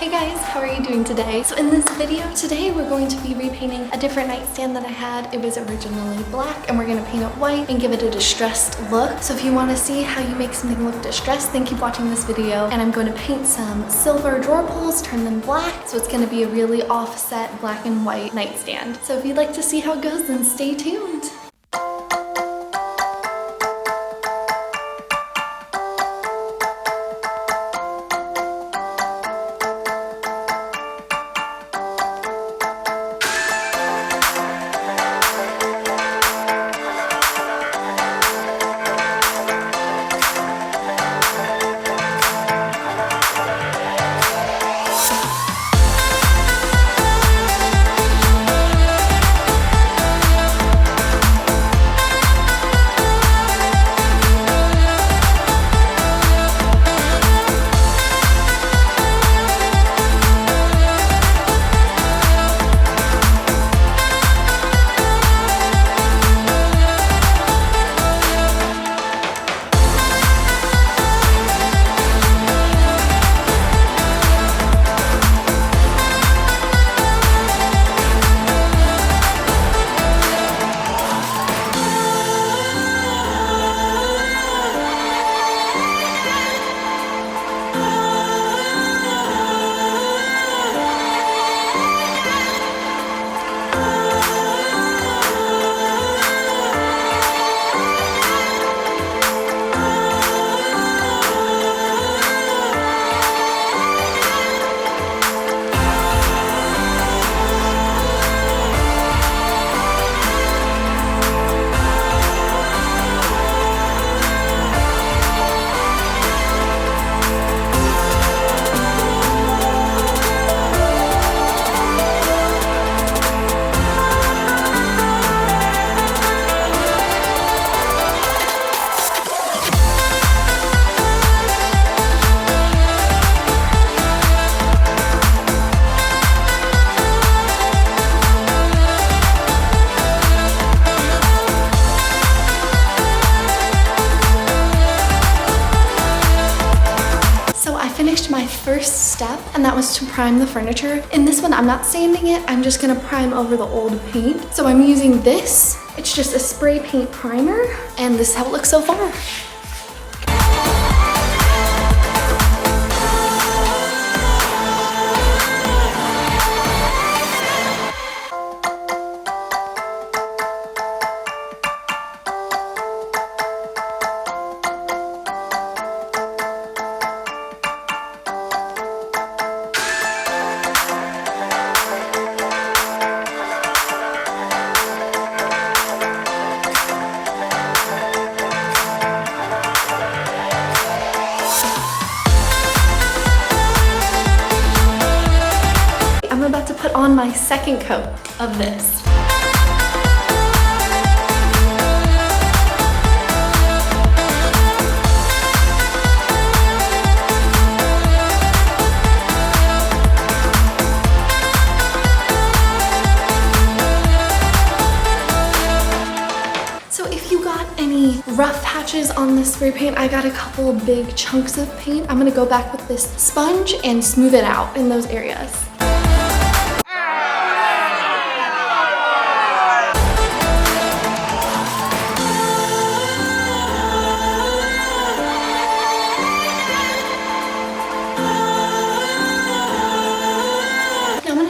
Hey guys, how are you doing today? So in this video today, we're going to be repainting a different nightstand that I had. It was originally black and we're gonna paint it white and give it a distressed look. So if you wanna see how you make something look distressed, then keep watching this video. And I'm going to paint some silver drawer pulls, turn them black. So it's gonna be a really offset black and white nightstand. So if you'd like to see how it goes, then stay tuned. My first step, and that was to prime the furniture. In this one, I'm not sanding it, I'm just gonna prime over the old paint. So I'm using this. It's just a spray paint primer, and this is how it looks so far. I'm about to put on my second coat of this. So if you got any rough patches on this spray paint, I got a couple big chunks of paint. I'm gonna go back with this sponge and smooth it out in those areas.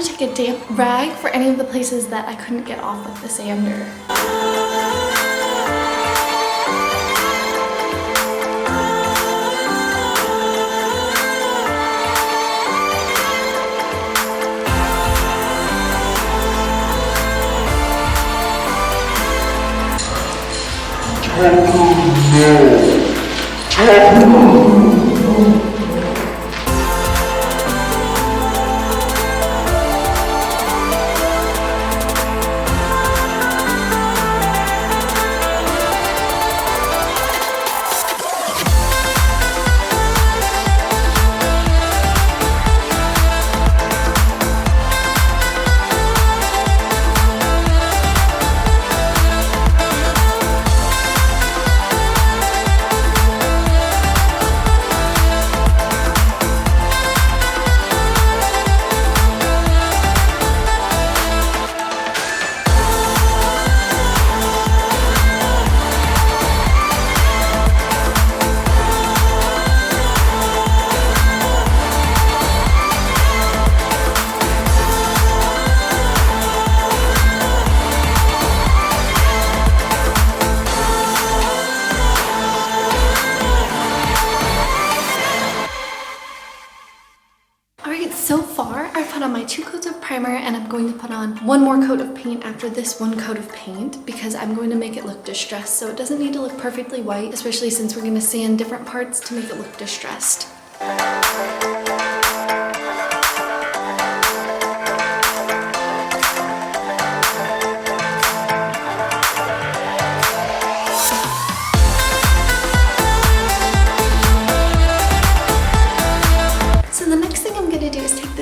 Take a damp rag for any of the places that I couldn't get off with the sander. Alright, so far I've put on my 2 coats of primer and I'm going to put on 1 more coat of paint after this 1 coat of paint because I'm going to make it look distressed. So it doesn't need to look perfectly white, especially since we're going to sand different parts to make it look distressed.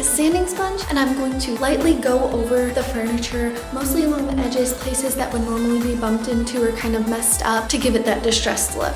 Sanding sponge, and I'm going to lightly go over the furniture, mostly along the edges, places that would normally be bumped into or kind of messed up, to give it that distressed look.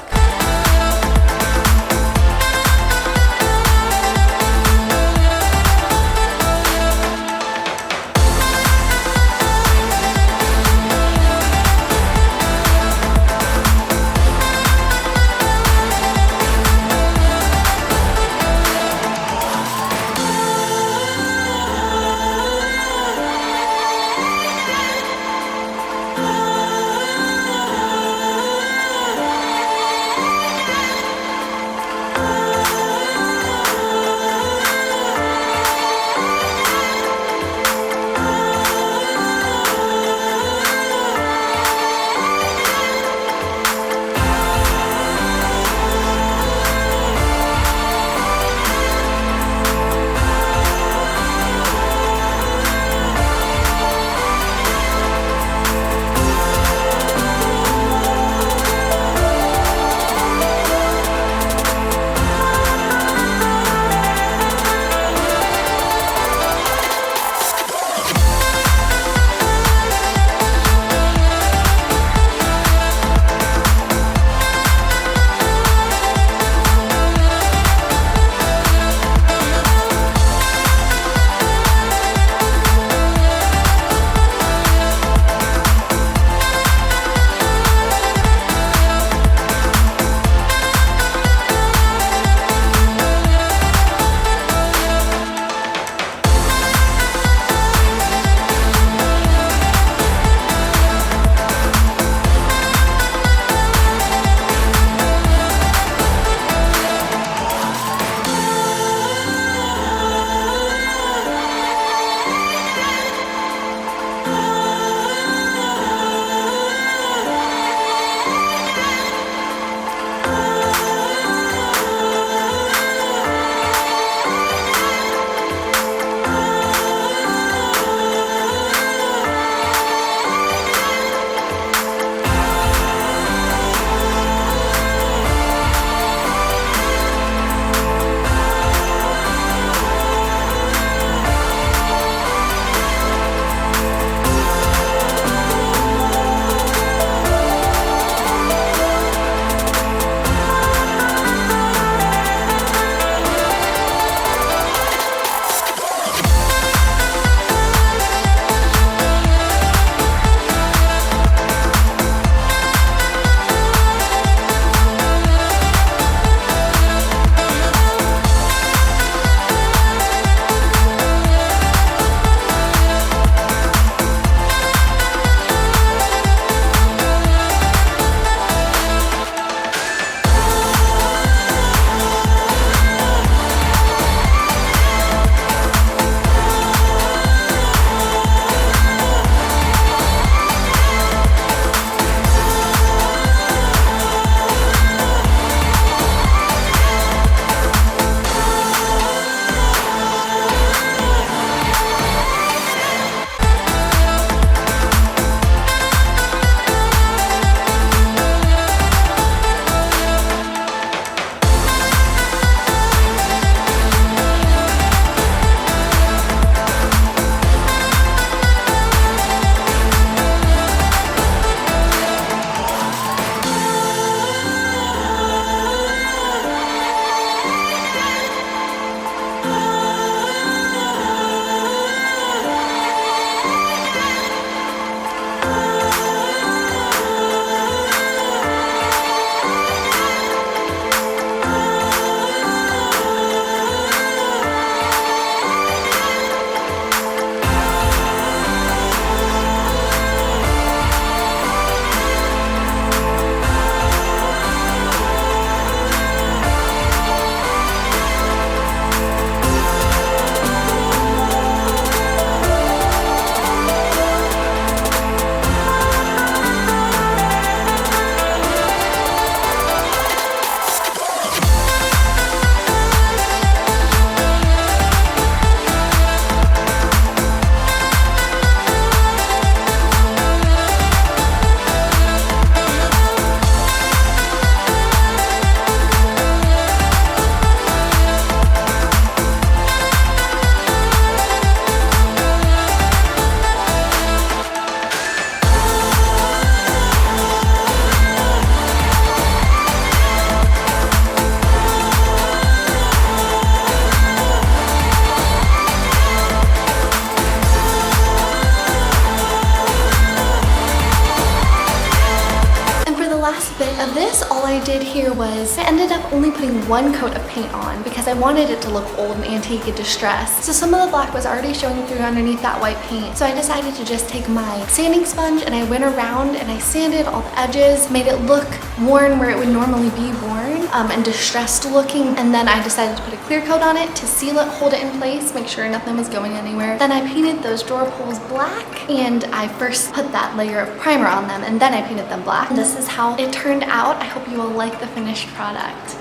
I did here was I ended up only putting one coat of paint on because I wanted it to look old and antique and distressed. So some of the black was already showing through underneath that white paint. So I decided to just take my sanding sponge and I went around and I sanded all the edges, made it look worn where it would normally be worn and distressed looking. And then I decided to put a clear coat on it to seal it, hold it in place, make sure nothing was going anywhere. Then I painted those drawer pulls black and I first put that layer of primer on them and then I painted them black. And this is how it turned out. I hope you will like the finished product.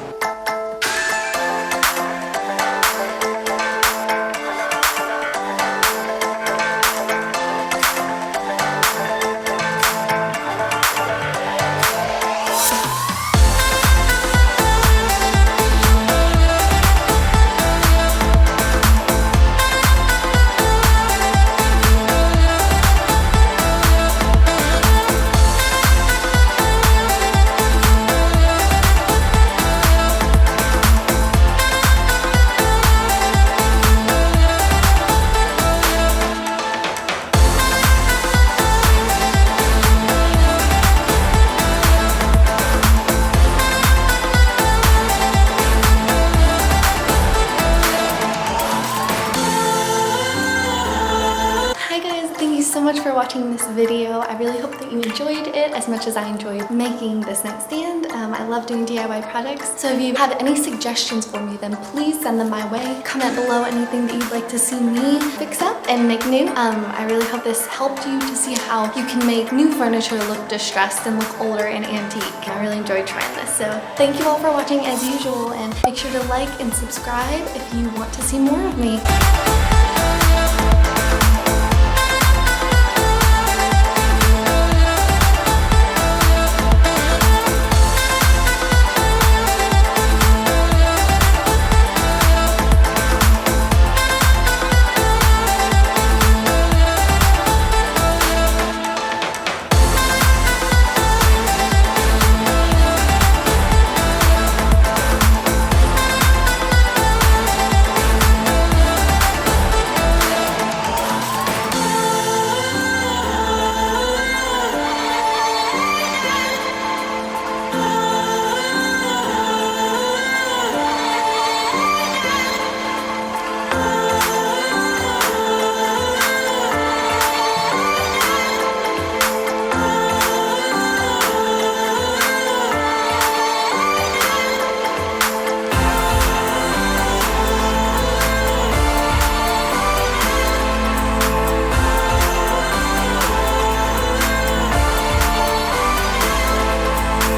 So much for watching this video. I really hope that you enjoyed it as much as I enjoyed making this nightstand. I love doing DIY projects. So if you have any suggestions for me, then please send them my way. Comment below anything that you'd like to see me fix up and make new. I really hope this helped you to see how you can make new furniture look distressed and look older and antique. I really enjoyed trying this. So thank you all for watching as usual, and make sure to like and subscribe if you want to see more of me.